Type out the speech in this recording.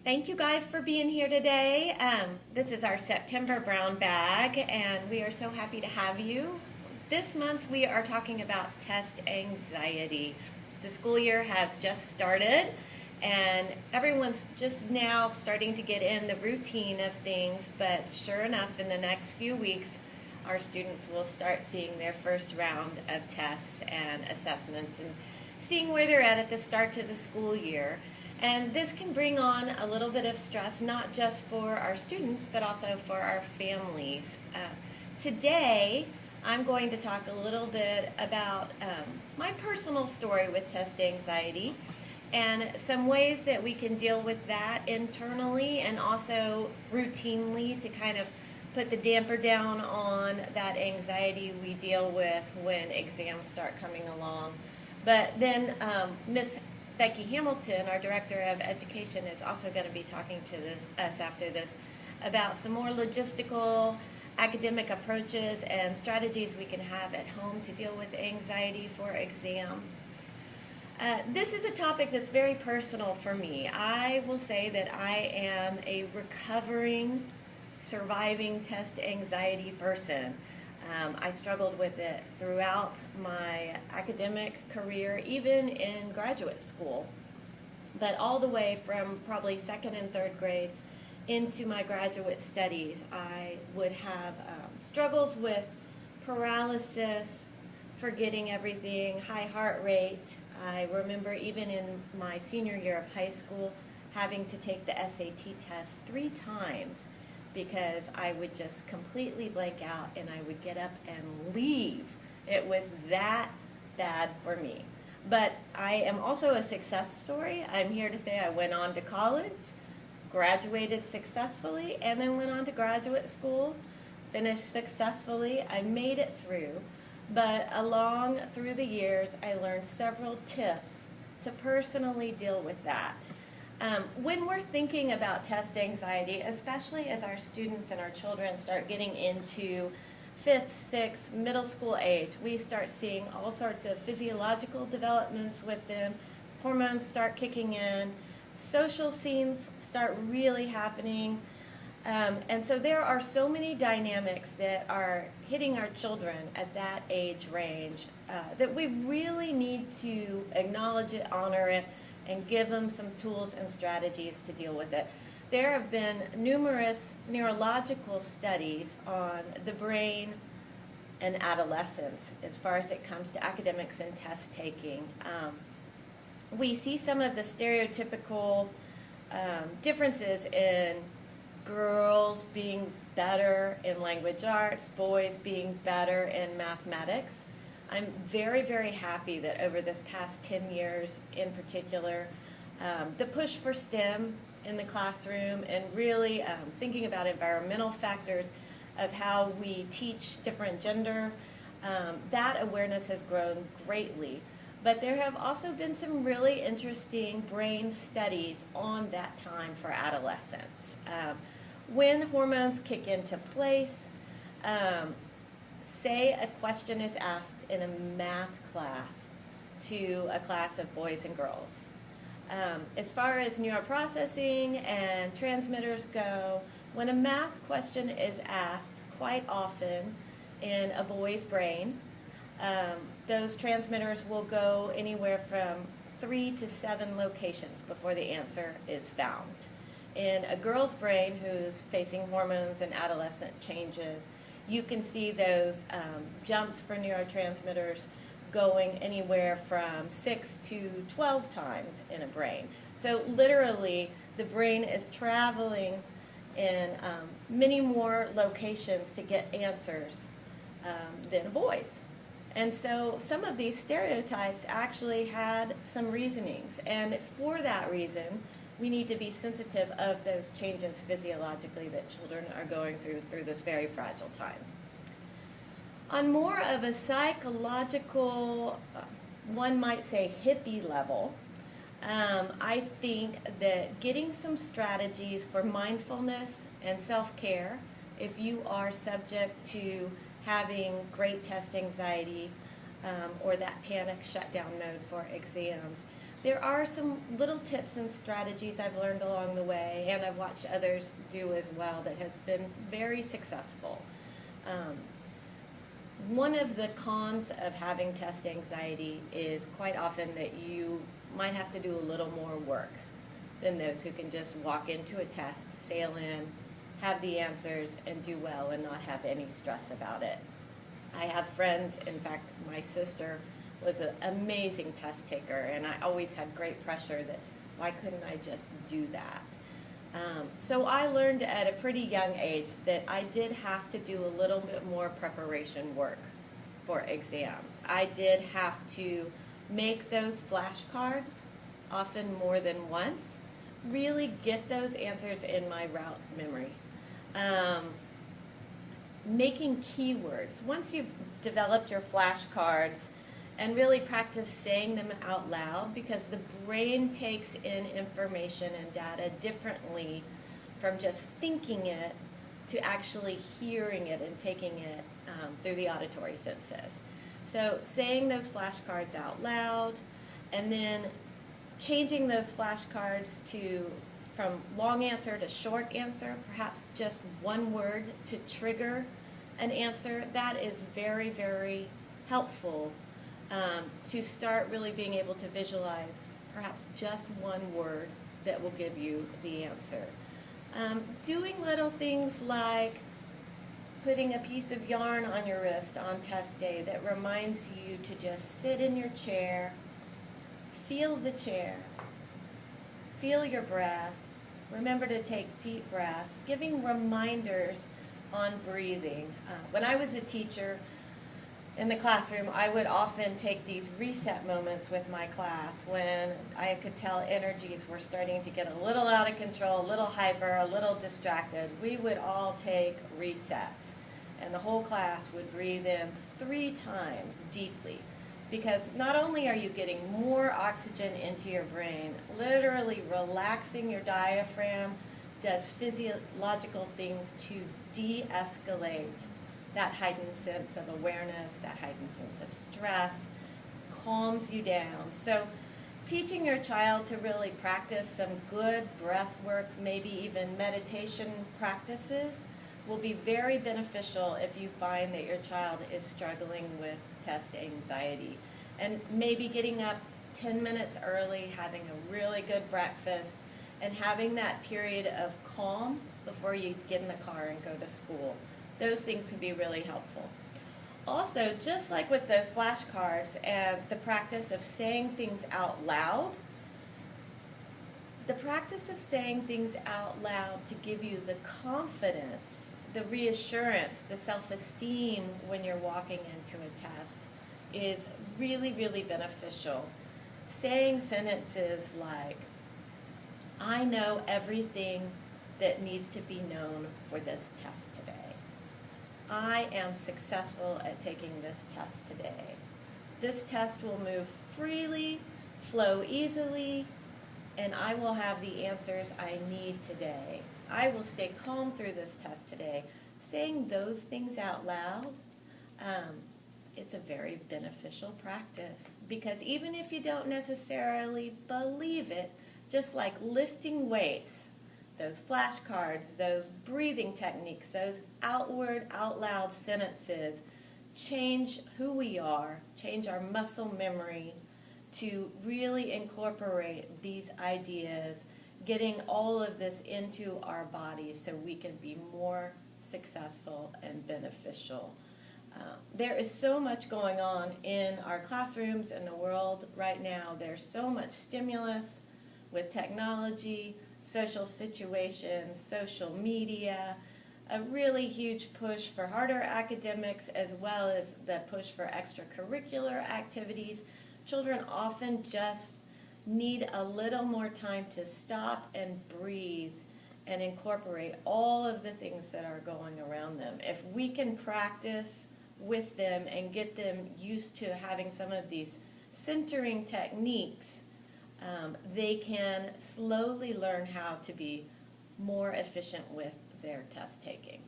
Thank you guys for being here today. This is our September brown bag, and we are so happy to have you. This month we are talking about test anxiety. The school year has just started, and everyone's just now starting to get in the routine of things, but sure enough, in the next few weeks, our students will start seeing their first round of tests and assessments and seeing where they're at the start to the school year. And this can bring on a little bit of stress, not just for our students, but also for our families. Today, I'm going to talk a little bit about my personal story with test anxiety and some ways that we can deal with that internally and also routinely to kind of put the damper down on that anxiety we deal with when exams start coming along. But then Miss Becky Hamilton, our Director of Education, is also going to be talking to us after this about some more logistical academic approaches and strategies we can have at home to deal with anxiety for exams. This is a topic that's very personal for me. I will say that I am a recovering, surviving test anxiety person. I struggled with it throughout my academic career, even in graduate school, but all the way from probably second and third grade into my graduate studies, I would have struggles with paralysis, forgetting everything, high heart rate. I remember even in my senior year of high school having to take the SAT test 3 times because I would just completely blank out and I would get up and leave. It was that bad for me. But I am also a success story. I'm here to say I went on to college, graduated successfully, and then went on to graduate school, finished successfully. I made it through. But along through the years, I learned several tips to personally deal with that. When we're thinking about test anxiety, especially as our students and our children start getting into 5th, 6th, middle school age, we start seeing all sorts of physiological developments with them. Hormones start kicking in. Social scenes start really happening. And so there are so many dynamics that are hitting our children at that age range that we really need to acknowledge it, honor it, and give them some tools and strategies to deal with it. There have been numerous neurological studies on the brain and adolescence as far as it comes to academics and test taking. We see some of the stereotypical differences in girls being better in language arts, boys being better in mathematics. I'm very, very happy that over this past 10 years in particular, the push for STEM in the classroom and really thinking about environmental factors of how we teach different gender, that awareness has grown greatly. But there have also been some really interesting brain studies on that time for adolescence. When hormones kick into place, say a question is asked in a math class to a class of boys and girls. As far as neuroprocessing and transmitters go, when a math question is asked quite often in a boy's brain, those transmitters will go anywhere from 3 to 7 locations before the answer is found. In a girl's brain who's facing hormones and adolescent changes, you can see those jumps for neurotransmitters going anywhere from 6 to 12 times in a brain. So literally, the brain is traveling in many more locations to get answers than a boy's. And so some of these stereotypes actually had some reasonings. And for that reason, we need to be sensitive of those changes physiologically that children are going through this very fragile time. On more of a psychological, one might say hippie level, I think that getting some strategies for mindfulness and self-care, if you are subject to having great test anxiety or that panic shutdown mode for exams, There are some little tips and strategies I've learned along the way, and I've watched others do as well, that has been very successful. Um, One of the cons of having test anxiety is quite often that you might have to do a little more work than those who can just walk into a test, sail in, have the answers, and do well and not have any stress about it. I have friends, in fact, my sister was an amazing test taker, and I always had great pressure that why couldn't I just do that? So I learned at a pretty young age that I did have to do a little bit more preparation work for exams. I did have to make those flashcards, often more than once, really get those answers in my route memory. Making keywords. Once you've developed your flashcards, and really practice saying them out loud, because the brain takes in information and data differently from just thinking it to actually hearing it and taking it through the auditory senses. So saying those flashcards out loud, and then changing those flashcards to from long answer to short answer, perhaps just one word to trigger an answer. That is very, very helpful to start really being able to visualize perhaps just one word that will give you the answer. Doing little things like putting a piece of yarn on your wrist on test day that reminds you to just sit in your chair, feel the chair, feel your breath, remember to take deep breaths, giving reminders on breathing. When I was a teacher, in the classroom, I would often take these reset moments with my class when I could tell energies were starting to get a little out of control, a little hyper, a little distracted. We would all take resets, and the whole class would breathe in 3 times deeply, because not only are you getting more oxygen into your brain, literally relaxing your diaphragm does physiological things to de-escalate that heightened sense of awareness, that heightened sense of stress, calms you down. So teaching your child to really practice some good breath work, maybe even meditation practices, will be very beneficial if you find that your child is struggling with test anxiety. And maybe getting up 10 minutes early, having a really good breakfast, and having that period of calm before you get in the car and go to school. Those things can be really helpful. Also, just like with those flashcards and the practice of saying things out loud, the practice of saying things out loud to give you the confidence, the reassurance, the self-esteem when you're walking into a test is really, really beneficial. Saying sentences like, I know everything that needs to be known for this test today. I am successful at taking this test today. This test will move freely, flow easily, and I will have the answers I need today. I will stay calm through this test today. Saying those things out loud, it's a very beneficial practice, because even if you don't necessarily believe it, just like lifting weights, those flashcards, those breathing techniques, those outward, out loud sentences change who we are, change our muscle memory to really incorporate these ideas, getting all of this into our bodies so we can be more successful and beneficial. There is so much going on in our classrooms in the world right now. There's so much stimulus with technology, social situations, social media, a really huge push for harder academics as well as the push for extracurricular activities. Children often just need a little more time to stop and breathe and incorporate all of the things that are going around them. If we can practice with them and get them used to having some of these centering techniques, they can slowly learn how to be more efficient with their test taking.